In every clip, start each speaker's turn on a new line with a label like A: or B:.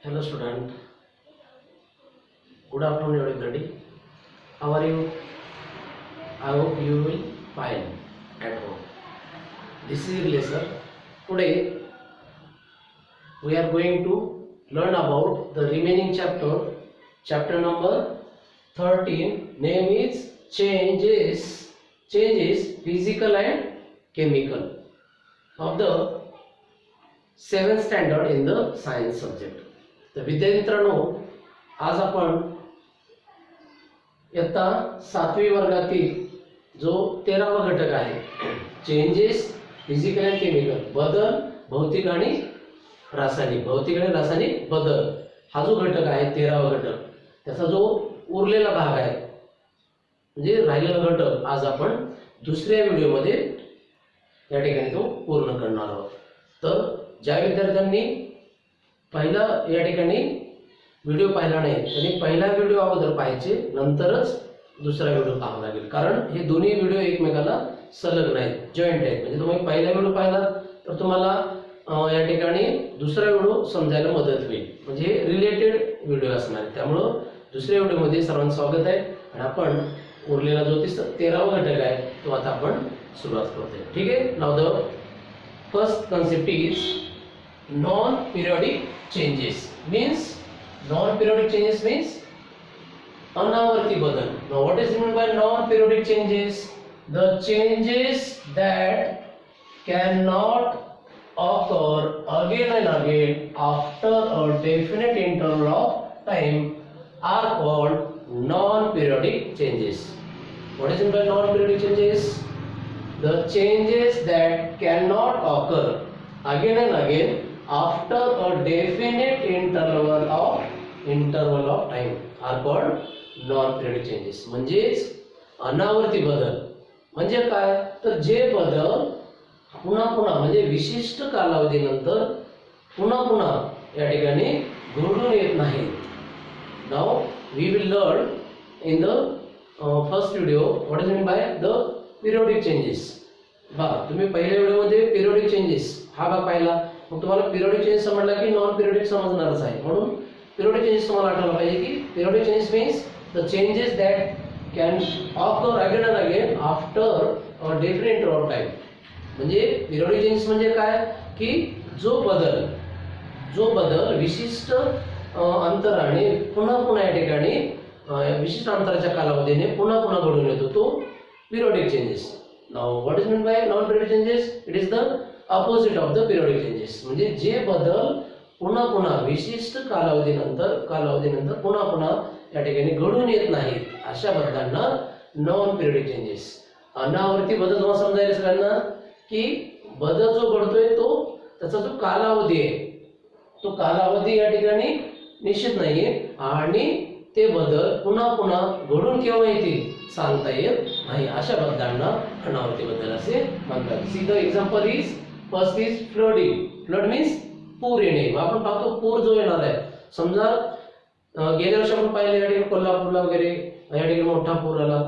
A: Hello student, good afternoon everybody. How are you? I hope you will fine at home. This is lesson. Today we are going to learn about the remaining chapter. Chapter number 13. Name is changes physical and chemical of the 7th standard in the science subject. तर विद्यार्थी मित्रांनो, आज आपण इयत्ता 7वी वर्गातील जो 13वा घटक आहे चेंजेस फिजिकल अँड केमिकल, बदल भौतिक आणि रासायनिक बदल, हा जो घटक आहे 13वा घटक, त्याचा जो उरलेला भाग आहे म्हणजे राहिलेला घटक आज आपण दुसऱ्या व्हिडिओमध्ये या ठिकाणी तो पूर्ण करणार आहोत. तर ज्या विद्यार्थ्यांनी पहिला या ठिकाणी व्हिडिओ पाहिला नाही त्यांनी पहिला व्हिडिओ अगोदर पाहायचे, नंतरच दुसरा व्हिडिओ पाहावा लागेल. कारण हे दोन्ही व्हिडिओ एकमेकाला संलग्न आहेत, जॉईंट आहेत. म्हणजे तुम्ही पहिला व्हिडिओ पाहिला तर तुम्हाला या ठिकाणी दुसरा व्हिडिओ समजायला मदत होईल. म्हणजे रिलेटेड व्हिडिओ असणार आहे. त्यामुळं दुसऱ्या व्हिडिओमध्ये सर्वांचं स्वागत आहे. आणि आपण उरलेला जो 13वा घटक आहे तो आता आपण सुरुवात करतोय. ठीक आहे. नाव the first concept is non periodic changes. Non-periodic changes means अनावर्ती बदल. Now what is meant by non-periodic changes? The changes that cannot occur again and again after a definite interval of time are called non-periodic changes. What is meant by non-periodic changes? The changes that cannot occur again and again after a definite interval of time are called non-periodic changes. म्हणजेच अनावर्ती बदल म्हणजे काय, तर जे बदल पुन्हा म्हणजे विशिष्ट कालावधीनंतर पुन्हा या ठिकाणी घडून येत नाहीत. Now we will learn in the first video what is mean by the periodic changes. तुम्ही पहिल्या व्हिडिओमध्ये पिरियडिक चेंजेस हा भाग पाहिला, मग तुम्हाला पिरियडिक चेंजेस समजला की नॉन पिरियडिक समजणारच आहे. म्हणून पिरियडिक चेंजेस तुम्हाला आठवलं पाहिजे की periodic changes means the changes that can occur again and again after a different interval of time. म्हणजे पिरियडिक चेंजेस म्हणजे काय की जो बदल विशिष्ट अंतराने पुन्हा या ठिकाणी विशिष्ट अंतराच्या कालावधीने पुन्हा घडून येतो तो periodic changes. Now what is mean bye non periodic changes? It is the opposite of the periodic changes. म्हणजे जे बदल पुन्हा विशिष्ट कालावधीनंतर पुन्हा या ठिकाणी घडून येत नाहीत अशा बदलांना नॉन पिरियडिक चेंजेस. अनावर्ती बदल तुम्हाला समजायला सगळ्यांना की बदल जो घडतोय तो त्याचा जो कालावधी आहे तो कालावधी या ठिकाणी निश्चित नाहीये आणि ते बदल पुन्हा घडून केव्हा येतील सांगता येत नाही. अशा बदलांना अनावर्ती बदल असे म्हणतात. See the example is first is flooding. Flood means पूर येणे. आपण पाहतो पूर जो येणार आहे, समजा गेल्या वर्षी आपण पाहिले या ठिकाणी कोल्हापूरला वगैरे या ठिकाणी मोठा पूर आला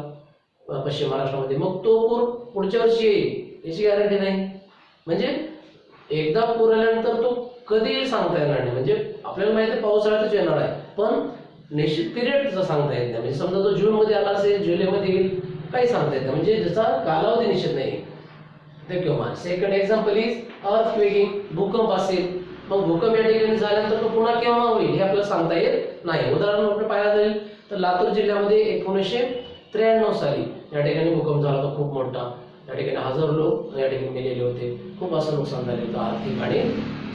A: पश्चिम महाराष्ट्रामध्ये, मग तो पूर पुढच्या वर्षी येईल याची गॅरंटी नाही. म्हणजे एकदा पूर आल्यानंतर तो कधी सांगता येणार नाही. म्हणजे आपल्याला माहिती आहे पावसाळ्यातच येणार आहे, पण निश्चित पिरियडचा सांगता येत नाही. म्हणजे समजा तो जून मध्ये आला असेल, जुलैमध्ये येईल, काही सांगता येत नाही. म्हणजे ज्याचा कालावधी निश्चित नाही. किंवा सेकंड एक्झाम्पल इज अर्थक्वेकिंग. भूकंप असेल, मग भूकंप या ठिकाणी झाल्यानंतर तो पुन्हा केव्हा होईल हे आपल्याला सांगता येत नाही. उदाहरण आपण पाहायला जाईल तर लातूर जिल्ह्यामध्ये 1993 साली या ठिकाणी भूकंप झाला होता खूप मोठा. या ठिकाणी हजारो लोक या ठिकाणी मेलेले होते. खूप असं नुकसान झालेलं होतं, आर्थिक आणि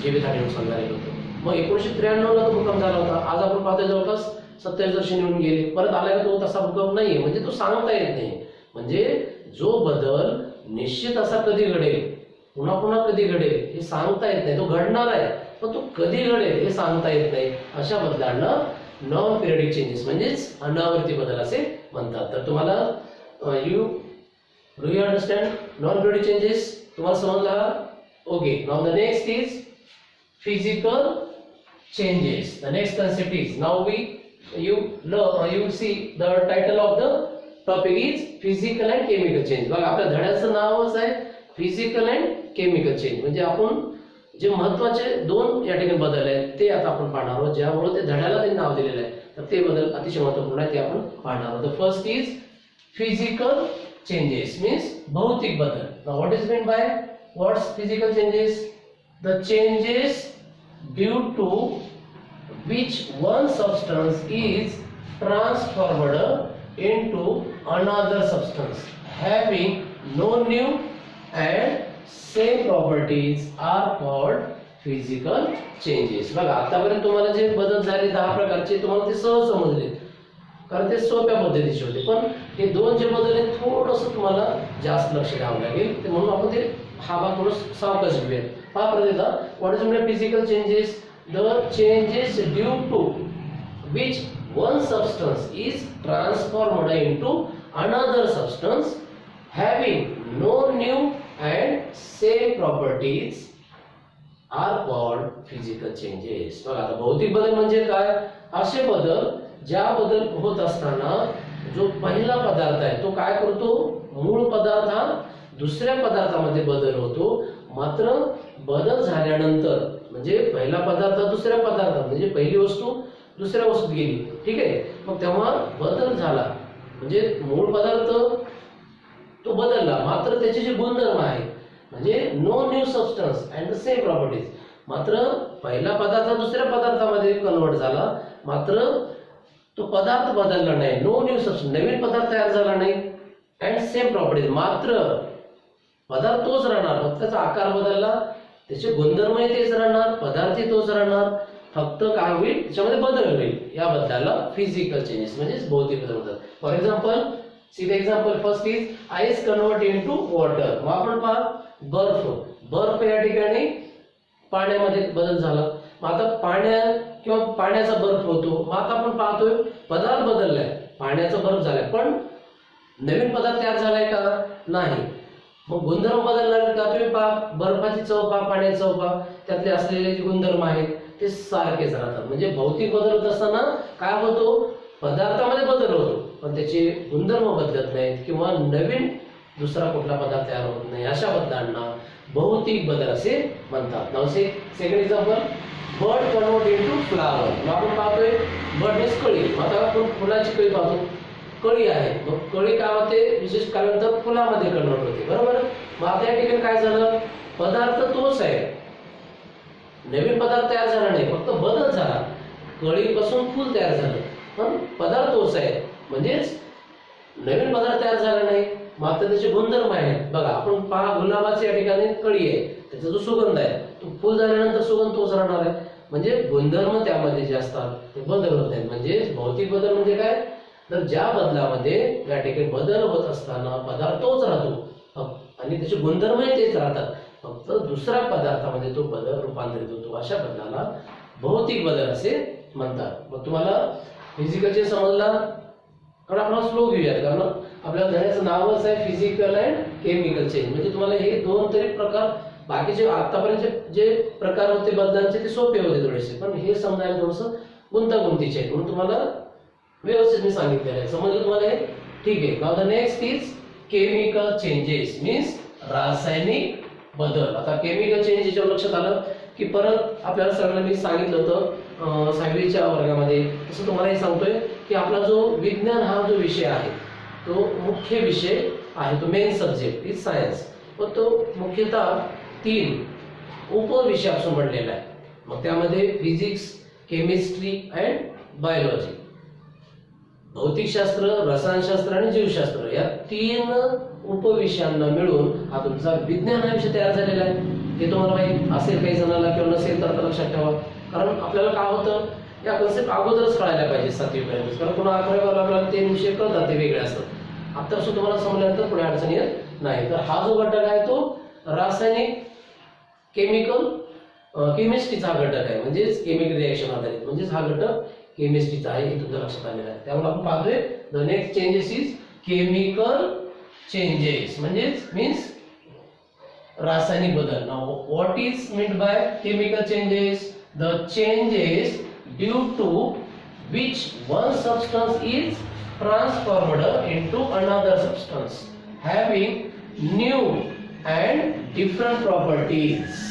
A: जीवितहानी नुकसान झालेलं होतं. मग 1993 तो भूकंप झाला होता. आज आपण पाहतो जवळपास 27 वर्ष निघून गेले, परत आला तो तसा भूकंप नाहीये. म्हणजे तो सांगता येत नाही. म्हणजे जो बदल निश्चित असा कधी घडेल, पुन्हा कधी घडेल हे सांगता येत नाही. तो घडणार आहे पण तो कधी घडेल हे सांगता येत नाही. अशा बदलांना नॉन पिरियडिक चेंजेस म्हणजेच अनावर्ती बदल असे म्हणतात. तर तुम्हाला do you understand non periodic changes? तुम्हाला समजला? Okay. Now the next is physical changes. The next concept is now you see the title of the topic is physical and chemical change. बघा आपल्या धड्याचं नावच आहे फिजिकल अँड केमिकल चेंज. म्हणजे आपण जे महत्वाचे दोन या ठिकाणी बदल आहेत ते आता आपण पाहणार आहोत, ज्यामुळे ते धड्याला त्यांनी नाव दिलेलं आहे. तर ते बदल अतिशय महत्त्वपूर्ण आहे, ते आपण पाहणार आहोत. The first is physical changes, means भौतिक बदल. Now what is mean by what's physical changes? The changes due to which one substance is transformed into another substance having no new and same properties are called physical changes. बघा आतापर्यंत तुम्हाला जे बदल झाले 10 प्रकारचे तुम्हाला ते सहज समजले, कारण ते सोप्या पद्धतीचे होते. पण हे दोन जे बदल आहेत थोडंसं तुम्हाला जास्त लक्ष द्यावं लागेल, ते म्हणून आपण ते हा भाग थोडं सावकाश घेऊया. पहा प्रत्येकदा what is mean physical changes? The changes due to which one substance is transformed into another substance having no new and same properties are called physical changes. बघा आता भौतिक बदल म्हणजे काय? असे बदल ज्या बदल होत असताना जो पहिला पदार्थ आहे तो काय करतो? मूळ पदार्थ हा दुसऱ्या पदार्थामध्ये बदल होतो. मात्र बदल झाल्यानंतर म्हणजे पहिला पदार्थ दुसऱ्या पदार्थात, म्हणजे पहिली वस्तू दुसऱ्या वस्तूत गेली, ठीक आहे. मग तेव्हा बदल झाला म्हणजे मूळ पदार्थ तो बदलला, मात्र त्याचे जे गुणधर्म आहेत म्हणजे no new substance and the same properties. मात्र पहिला पदार्थ दुसऱ्या पदार्थामध्ये कन्वर्ट झाला, मात्र तो पदार्थ बदलला नाही. नो न्यू सबस्टन्स, नवीन पदार्थ तयार झाला नाही. अँड सेम प्रॉपर्टीज, मात्र पदार्थ तोच राहणार, फक्त त्याचा आकार बदलला, त्याचे गुणधर्मही तेच राहणार, पदार्थही तोच राहणार, फक्त काय होईल त्याच्यामध्ये बदल होईल. या बदलाला फिजिकल चेंजेस म्हणजे भौतिक बदल होतात. For example, see the example first is ice convert into water. मग आपण पहा बर्फ या ठिकाणी पाण्यामध्ये बदल झाला. मग आता पाण्याचा बर्फ होतो. मग आता आपण पाहतोय पदार्थ बदललाय, पाण्याचा बर्फ झालाय, पण नवीन पदार्थ तयार झालाय का? नाही. मग गुणधर्म बदलणार का? तुम्ही पहा बर्फाची चव पहा, पाण्याची चव पहा, त्यातले असलेले जे गुणधर्म आहेत ते सारखेच राहतात. म्हणजे भौतिक बदल होत असताना काय होतो? पदार्थामध्ये बदल होतो, पण त्याचे गुणधर्म बदलत नाहीत किंवा नवीन दुसरा कुठला पदार्थ तयार होत नाही. अशा बदलांना भौतिक बदल असे म्हणतात. नाव second example, bird convert into flower. मग आपण पाहतोय बर्ड मीन्स कळी. आता आपण फुलाची कळी पाहतो, कळी आहे. मग कळी काय होते? विशेष कालानंतर फुलामध्ये कन्वर्ट होते, बरोबर. मग आता या ठिकाणी काय झालं? पदार्थ तोच आहे, नवीन पदार्थ तयार झाला नाही, फक्त बदल झाला. कळीपासून फुल तयार झालं, पण पदार्थ तोच आहे, म्हणजेच नवीन पदार्थ तयार झाला नाही, मात्र त्याचे गुणधर्म आहेत. बघा आपण पहा गुलाबाची या ठिकाणी कळी आहे, त्याचा जो सुगंध आहे तो फुल झाल्यानंतर सुगंध तोच राहणार आहे. म्हणजे गुणधर्म त्यामध्ये जे असतात ते बदल होत नाहीत. म्हणजे भौतिक बदल म्हणजे काय? तर ज्या बदलामध्ये या ठिकाणी बदल होत असताना पदार्थ तोच राहतो आणि त्याचे गुणधर्मही तेच राहतात, फक्त दुसऱ्या पदार्थामध्ये तो बदल रूपांतरित होतो. अशा बदलाला भौतिक बदल असे म्हणतात. मग तुम्हाला फिजिकल चेंज समजला? कारण आपण स्लो घेऊयात, कारण आपल्या धड्याचं नावच आहे फिजिकल अँड केमिकल चेंज. म्हणजे तुम्हाला हे दोन तरी प्रकार, बाकीचे आतापर्यंत जे प्रकार होते बदलांचे ते सोपे होते थोडेसे, पण हे समजायला थोडंसं गुंतागुंतीचे आहे, म्हणून तुम्हाला व्यवस्थित मी सांगितलेलं आहे. समजलं तुम्हाला हे? ठीक आहे. Now the next is chemical changes, means रासायनिक बदल. आता केमिकल चेंज याच्यावर लक्षात आलं की परत आपल्याला सगळ्यांना मी सांगितलं होतं 6वीच्या वर्गामध्ये, तसं तुम्हाला हे सांगतोय की आपला जो विज्ञान हा जो विषय आहे तो मुख्य विषय आहे, तो मेन सब्जेक्ट इज सायन्स. पण तो मुख्यतः 3 उपविषयापासून बनलेला आहे. मग त्यामध्ये फिजिक्स, केमिस्ट्री अँड बायोलॉजी, भौतिकशास्त्र, रसायनशास्त्र आणि जीवशास्त्र, या 3 उपविषयांना मिळून हा तुमचा विज्ञान हा विषय तयार झालेला आहे. हे तुम्हाला माहिती असेल काही जणांना किंवा नसेल तर लक्षात ठेवा, कारण आपल्याला काय होतं या कन्सेप्ट अगोदरच कळायला पाहिजे 7वी पर्यंत, कारण पुन्हा 11वी आपल्याला 3 विषय कळतात ते वेगळे असतात. आता सुद्धा तुम्हाला समजल्यानंतर पुढे अडचण येत नाही. तर हा जो घटक आहे तो रासायनिक केमिस्ट्रीचा हा घटक आहे, म्हणजेच केमिकल रिएक्शन आधारित, म्हणजेच हा घटक केमिस्ट्रीचा आहे, हे तुमच्या लक्षात आलेलं आहे. त्यामुळे आपण पाहतोय the next changes is chemical changes, म्हणजेच मीन्स रासायनिक बदल. Now what is meant by chemical changes? The changes due to which one substance is transformed into another substance having new and different properties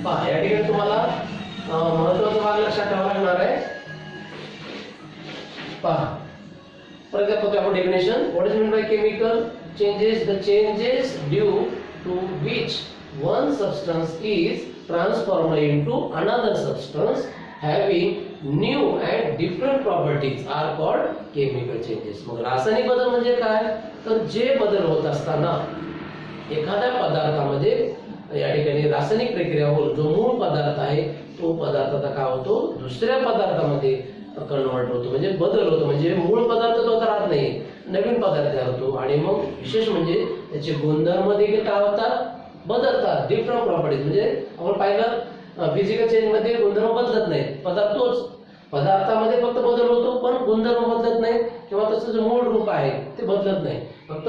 A: पहा या ठिकाणी तुम्हाला महत्त्वाचा भाग लक्षात ठेवावा लागणार आहे. पहा परत आपण आपण definition what is mean by chemical changes the changes due to which one substance is transformed into another substance having new and different properties are called chemical changes. मग रासायनिक बदल म्हणजे काय तर जे बदल होत असताना एखाद्या पदार्थामध्ये या ठिकाणी रासायनिक प्रक्रिया होऊन जो मूळ पदार्थ आहे तो पदार्थ आता काय होतो दुसऱ्या पदार्थामध्ये कन्वर्ट होतो म्हणजे बदल होतो म्हणजे मूळ पदार्थ तो आता राहत नाही नवीन पदार्थ तयार होतो आणि मग विशेष म्हणजे त्याचे गुणधर्म देखील काय होतात बदलतात डिफरंट प्रॉपर्टीज म्हणजे आपण पाहिलं फिजिकल चेंज मध्ये गुणधर्म बदलत नाही पदार्थ तोच पदार्थामध्ये फक्त बदल होतो पण गुणधर्म बदलत नाही किंवा त्याचं जे मूळ रूप आहे ते बदलत नाही फक्त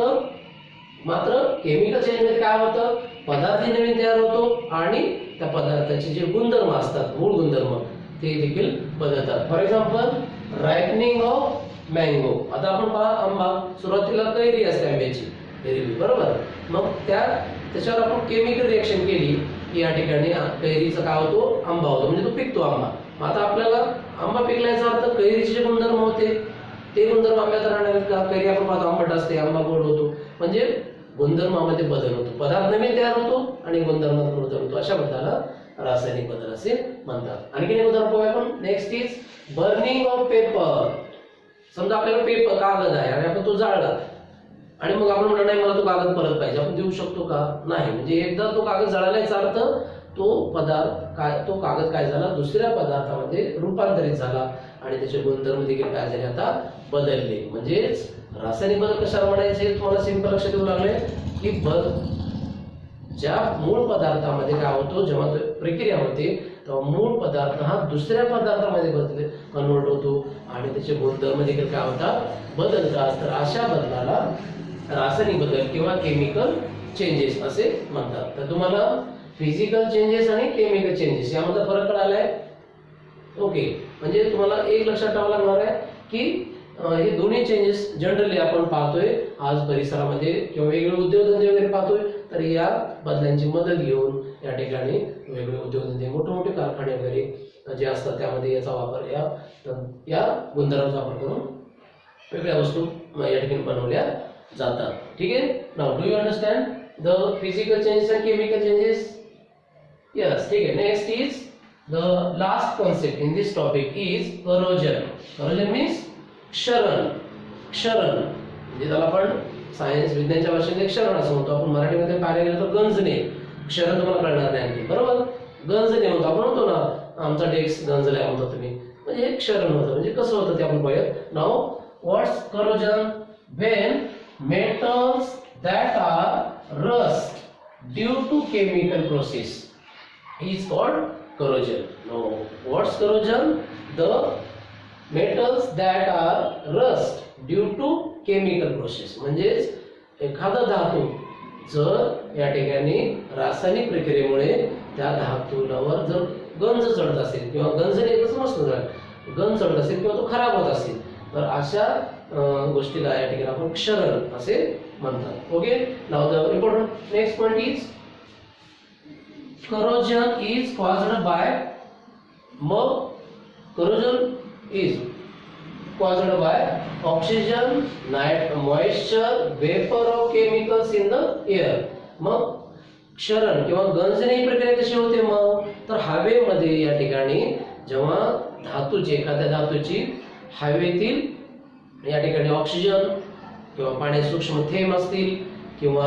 A: मात्र केमिकल चेंज मध्ये काय होतं पदार्थ नवीन तयार होतो आणि त्या पदार्थाचे जे गुणधर्म असतात मूळ गुणधर्म ते देखील बदलतात. For example ripening of mango. आता आपण पहा आंबा सुरुवातीला कैरी असते आंब्याची हिरवी बरोबर मग त्याच्यावर आपण केमिकल रिएक्शन केली की या ठिकाणी कैरीचा काय होतो आंबा होतो म्हणजे तो पिकतो आंबा. आता आपल्याला आंबा पिकल्याचा अर्थ कैरीचे जे गुणधर्म होते ते गुणधर्म आंब्यात राहणार आहेत का कैरी आपण पाहतो आंबट असते आंबा गोड होतो म्हणजे गुणधर्मामध्ये बदल होतो पदार्थ नवीन तयार होतो आणि गुणधर्मात बदल होतो अशा बदलाला रासायनिक बदल असे म्हणतात. आणखी एक उदाहरण पाहूया आपण. Next is burning of paper. समजा आपल्याला पेपर कागद आहे आणि आपण तो जाळला आणि मग आपण म्हणणार नाही मला तो कागद परत पाहिजे आपण देऊ शकतो का नाही म्हणजे एकदा तो कागद जळाल्याचा अर्थ तो पदार्थ काय तो कागद काय झाला दुसऱ्या पदार्थामध्ये रूपांतरित झाला आणि त्याचे गुणधर्म देखील काय झाले आता बदलले. म्हणजेच रासायनिक बदल कशाला म्हणायचे तुम्हाला सिंपल लक्षात येऊ लागले की ज्या मूळ पदार्थामध्ये काय होतो जेव्हा प्रक्रिया होते तेव्हा मूळ पदार्थ हा दुसऱ्या पदार्थामध्ये कन्वर्ट होतो आणि त्याचे गुणधर्म देखील काय होतात बदलतात. तर अशा बदलाला रासायनिक बदल किंवा केमिकल चेंजेस असे म्हणतात. तर तुम्हाला फिजिकल चेंजेस आणि केमिकल चेंजेस यामध्ये फरक कळालाय ओके. म्हणजे तुम्हाला एक लक्षात ठेवावं लागणार आहे की हे दोन्ही चेंजेस जनरली आपण पाहतोय आज परिसरामध्ये किंवा वेगवेगळे उद्योगधंदे वगैरे पाहतोय तर या बदलांची मदत घेऊन या ठिकाणी वेगवेगळे उद्योगधंदे मोठे मोठे कारखाने वगैरे जे असतात त्यामध्ये याचा वापर या गुणधर्माचा वापर करून वेगळ्या वस्तू या ठिकाणी बनवल्या जातात. ठीक आहे. Now do you understand the physical changes and chemical changes yes ठीक आहे. Next is the last concept in this topic is corrosion. Corrosion means क्षरण. क्षरण म्हणजे त्याला आपण सायन्स विज्ञानच्या भाषेत क्षरण असं म्हणतो आपण मराठीमध्ये पाहायला गेलं तर गंजणे क्षरण तुम्हाला कळणार नाही आणखी बरोबर गंजणे म्हणतो आपण म्हणतो ना आमचा डेस्क गंजलाय म्हणतो तुम्ही म्हणजे हे क्षरण होतं म्हणजे कसं होतं ते आपण पाहूया. Now what's corrosion when metals that are rust due to chemical process is called corrosion. Now what's corrosion? The metals that are rust due to chemical process. म्हणजेच एखादा धातू जर या ठिकाणी रासायनिक प्रक्रियेमुळे त्या धातूवर जर गंज चढत असेल किंवा गंजणे कसं मस्त गंज चढत असेल किंवा तो खराब होत असेल तर अशा गोष्टीला या ठिकाणी आपण क्षरण असे म्हणतात. Okay. Now the important next point is corrosion is caused by corrosion is caused by oxygen, moisture, vapor of chemicals in the air. मग क्षरण किंवा गंजणे ही प्रक्रिया कशी होते मग तर हवेमध्ये या ठिकाणी जेव्हा धातूची एखाद्या धातूची हवेतील या ठिकाणी ऑक्सिजन किंवा पाण्याचे सूक्ष्म थेंब असतील किंवा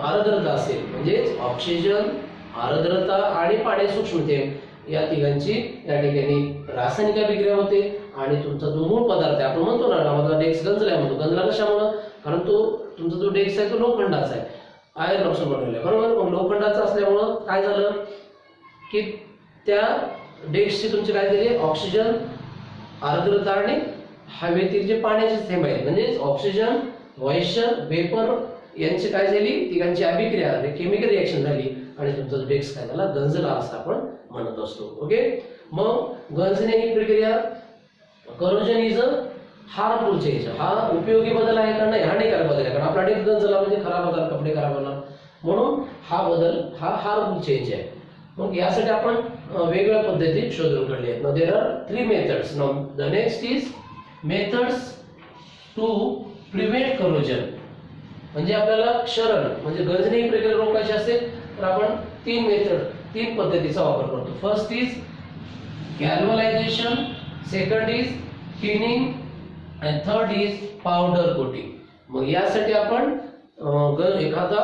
A: आर्द्रता असेल म्हणजेच ऑक्सिजन आर्द्रता आणि पाणी सूक्ष्म थेंब या तिघांची या ठिकाणी रासायनिक प्रक्रिया होते आणि तुमचा जो मूळ पदार्थ आहे आपण म्हणतो ना आम्हाला डेस्क गंजलाय म्हणतो गंजला कशामुळे कारण तो तुमचा जो डेस्क आहे तो लोखंडाचा आहे आयर्न पासून बनवलेला आहे बरोबर. मग लोखंडाचा असल्यामुळं काय झालं की त्या डेस्कची तुमची काय झाली ऑक्सिजन आर्द्रता आणि हवेतील जे पाण्याचे थेंब आहेत म्हणजे ऑक्सिजन मॉइश्चर वेपर यांची काय झाली तिघांची अभिक्रिया केमिकल रिएक्शन झाली आणि तुमचा डेस्क काय झाला गंजला असं आपण म्हणत असतो. ओके. मग गंजणे ही प्रक्रिया corrosion is a harmful change. हा उपयोगी बदल आहे का नाही हानिकारक बदल आहे कारण आपला डेस्क गंजला म्हणजे खराब होणार कपडे खराब होणार म्हणून हा बदल हा हार्मफुल चेंज आहे. मग यासाठी आपण वेगवेगळ्या पद्धती शोधून काढल्या आहेत. Now there are 3 methods. Now the next is methods to prevent corrosion. म्हणजे आपल्याला क्षरण म्हणजे गंजणे ही प्रक्रिया रोखायची असेल तर आपण 3 पद्धतीचा वापर करतो. First is galvanization, second is tinning आणि थर्ड इज पावडर कोटिंग. मग यासाठी आपण एखादा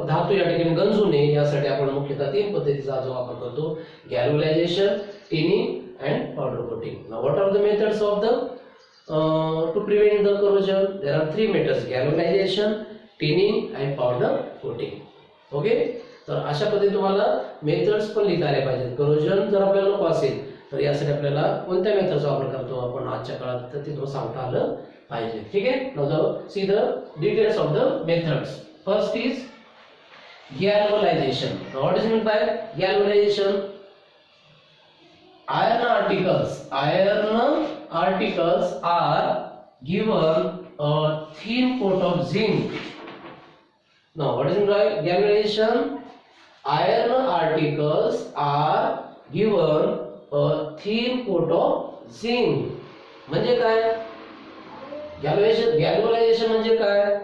A: धातू या ठिकाणी गंजू नये यासाठी आपण मुख्यतः 3 पद्धतीचा जो वापर करतो. Galvanization, tinning and powder coating. Now what are the methods of the to prevent the corrosion? There are 3 methods: galvanization, tinning and powder coating. Okay, तर अशा पद्धतीने तुम्हाला मेथड्स पण लिहिता आले पाहिजेत. करोजन जर आपल्याला नको असेल तर यासाठी आपल्याला कोणत्या मेथडचा वापर करतो आपण आजच्या काळात तर ते तुम्हाला सांगता आलं पाहिजे. ठीक आहे. Now see the details of the methods. First is galvanization. Now what is meant by galvanization? Iron articles are given a thin coat of zinc. Now what is meant by galvanization? Iron articles are given a thin coat of zinc. म्हणजे काय? गॅल्व्हनायझेशन म्हणजे काय?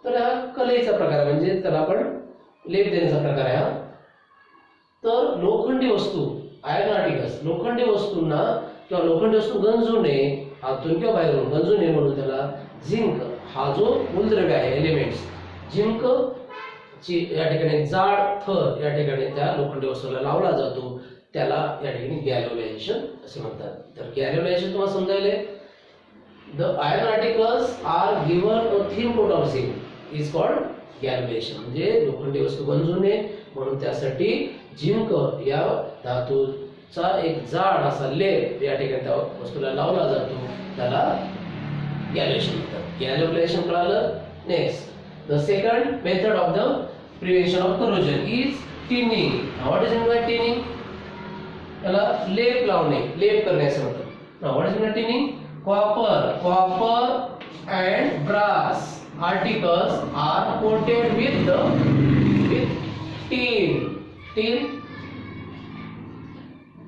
A: तर हा कलेचा प्रकार आहे, म्हणजे त्याला आपण लेप देण्याचा प्रकार आहे. तर लोखंडी वस्तू, आयर्न आर्टिकल्स, लोखंडी वस्तूंना किंवा लोखंडी वस्तू गंजू नये, आतून किंवा बाहेरून गंजू नये म्हणून त्याला झिंक हा जो मूलद्रव्य आहे, एलिमेंट्स, झिंक ची या ठिकाणी जाड थर या ठिकाणी त्या लोखंडी वस्तूला लावला जातो, त्याला या ठिकाणी गॅल्व्हनायझेशन असे म्हणतात. तर गॅल्व्हनायझेशन तुम्हाला समजायले, the iron articles are given a thin coat of zinc is called galvanization. म्हणजे लोखंडी वस्तू गंजू नये म्हणून त्यासाठी झिंक या धातूचा एक जाड असा लेप या ठिकाणी त्या वस्तूला लावला जातो, त्याला गॅल्व्हनायझेशन म्हणतात. गॅल्व्हनायझेशन कळालं. Next, the second method of the prevention of corrosion is tinning. What is mean bye tinning? त्याला लेप लावणे, लेप करणे असं म्हणतात. Now what is mean tinning? Copper and brass articles are coated with tin.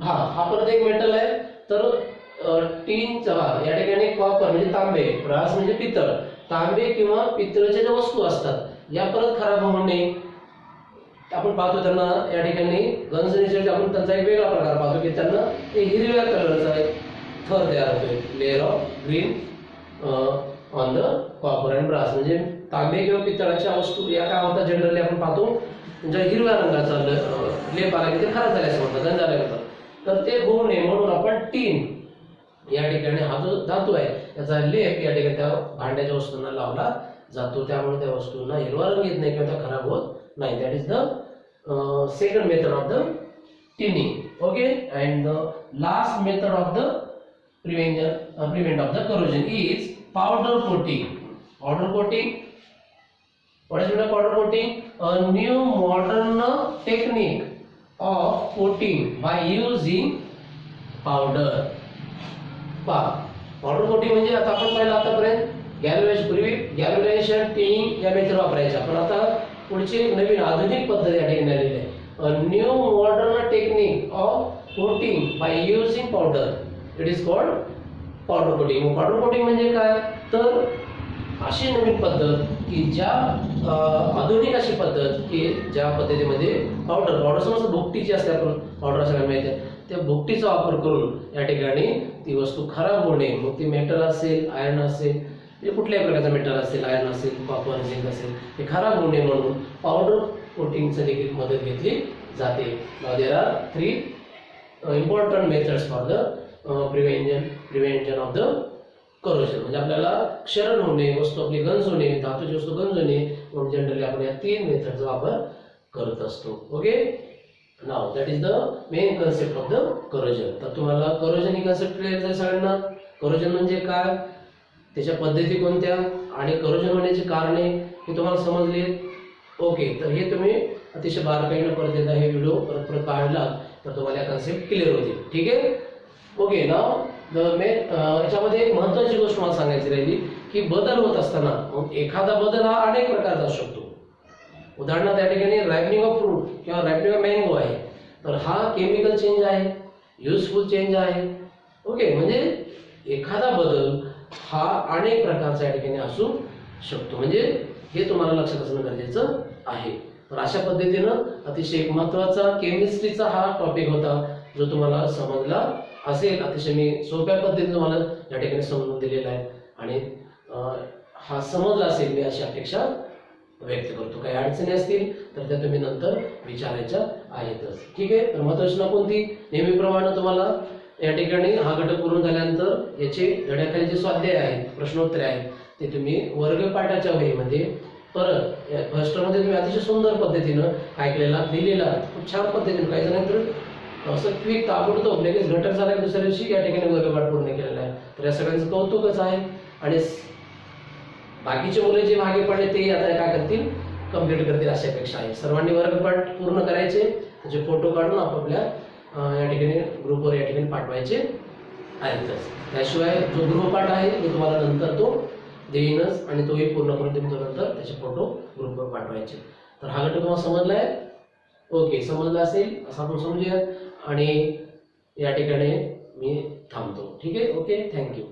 A: हा परत एक मेटल आहे. तर टीनचा या ठिकाणी कॉपर म्हणजे तांबे, ब्रास म्हणजे पितळ, तांबे किंवा पितळच्या ज्या वस्तू असतात या परत खराब होऊ नये आपण पाहतो. त्यांना या ठिकाणी गंजण्याचे आपण त्यांचा एक वेगळा प्रकार पाहतो की त्यांना हिरव्या कलरचा थर तयार होतोय, layer of green on the copper and brass. म्हणजे तांबे किंवा पितळाच्या वस्तू या काय होतात जनरली आपण पाहतो म्हणजे हिरव्या रंगाचा लेप आला की ते खराब झाले असं म्हणतात, गंज आले म्हणतात. तर ते होऊ नये म्हणून आपण टीन या ठिकाणी हा जो धातू आहे त्याचा लेप या ठिकाणी त्या भांड्याच्या वस्तूंना लावला जातो, त्यामुळे त्या वस्तूंना हिरवा रंग येत नाही किंवा त्या खराब होत नाही. That is the second method of the tinning. Okay, and the last method of the prevent of the corrosion is powder coating. Powder coating, what is meant by powder coating? A new modern technique of coating by using powder. Powder coating म्हणजे आता आपण पाहिलं आतापर्यंत गॅल्व्हनायझेशन, tinning या method वापरायच्या, पण आता पुढची नवीन आधुनिक पद्धत या ठिकाणी आलेली आहे. A new modern technique of coating by using powder. It is called powder coating. Powder coating म्हणजे काय? तर अशी नवीन पद्धत की ज्या आधुनिक अशी पद्धत की ज्या पद्धतीमध्ये पावडर समज भुकटीची असते, आपण पावडर सगळ्यांना माहिती आहे, त्या भुकटीचा वापर करून या ठिकाणी ती वस्तू खराब होऊ नये. मग ती मेटल असेल, आयर्न असेल, म्हणजे कुठल्याही प्रकारचा मेटल असेल, आयर्न असेल, कॉपर, झिंक असेल, ते खराब होऊ नये म्हणून पावडर कोटिंगची देखील मदत घेतली जाते. There are 3 important methods for the prevention of the corrosion. म्हणजे आपल्याला क्षरण होणे, वस्तू आपली गंज होणे, धातूची वस्तू गंज होणे म्हणून जनरली आपण या 3 मेथडचा वापर करत असतो. Okay, now that is the main concept of the corrosion. तर तुम्हाला करोजन ही कन्सेप्ट क्लिअर झाली सगळ्यांना? करोजन म्हणजे काय, त्याच्या पद्धती कोणत्या आणि करोजन होण्याची कारणे हे तुम्हाला समजली? ओके, तर हे तुम्ही अतिशय बारकाईने परत एकदा हे व्हिडिओ परत काढला तर तुम्हाला कन्सेप्ट क्लिअर होतील. ठीक आहे. ओके, नाव याच्यामध्ये एक महत्त्वाची गोष्ट मला सांगायची राहिली की बदल होत असताना एखादा बदल हा अनेक प्रकारचा असू शकतो. उदाहरणार्थ या ठिकाणी रायपनिंग ऑफ फ्रूट किंवा रायपनिंग ऑफ मँगो आहे, तर हा केमिकल चेंज आहे, युजफुल चेंज आहे. ओके, म्हणजे एखादा बदल हा अनेक प्रकारचा या ठिकाणी असू शकतो. म्हणजे हे तुम्हाला लक्षात असणं गरजेचं आहे. तर अशा पद्धतीनं अतिशय एक महत्त्वाचा केमिस्ट्रीचा हा टॉपिक होता, जो तुम्हाला समजला असेल. अतिशय मी सोप्या पद्धतीने तुम्हाला या ठिकाणी समजून दिलेला आहे आणि हा समजला असेल मी अशी अपेक्षा व्यक्त करतो. काही अडचणी असतील तर त्या तुम्ही नंतर विचारायच्या आहेतच. ठीक आहे. तर महत्त्वाची सूचना कोणती? नेहमीप्रमाणे तुम्हाला या ठिकाणी हा घटक पूर्ण झाल्यानंतर याचे धड्याखाली जे स्वाध्याय आहेत, प्रश्नोत्तरे आहेत, ते तुम्ही वर्गपाठाच्या वहीमध्ये परत फर्स्टमध्ये तुम्ही अतिशय सुंदर पद्धतीनं काय केलेला दिलेला, खूप छान पद्धतीने. काही जणांतर असं क्विक ताबडतोब लगेच घटक झाला दुसऱ्या दिवशी या ठिकाणी वर्गपाठ पूर्ण केलेला आहे. तर या सगळ्यांचं कौतुकच आहे. आणि बाकीचे मुले जे मागे पडले ते आता काय करतील, कंप्लीट करतील अशी अपेक्षा आहे. सर्वांनी वर्गपाठ पूर्ण करायचे, त्याचे फोटो काढून आपापल्या या ठिकाणी ग्रुपवर या ठिकाणी पाठवायचे आहेतच. त्याशिवाय जो गृहपाठ आहे तो तुम्हाला नंतर तो देईनच आणि तोही पूर्ण करून तुम्ही नंतर त्याचे फोटो ग्रुपवर पाठवायचे. तर हा घटक तुम्हाला समजलाय? ओके, समजला असेल असं आपण समजूया आणि या ठिकाणी मी थांबतो. ठीक आहे. Okay, thank you.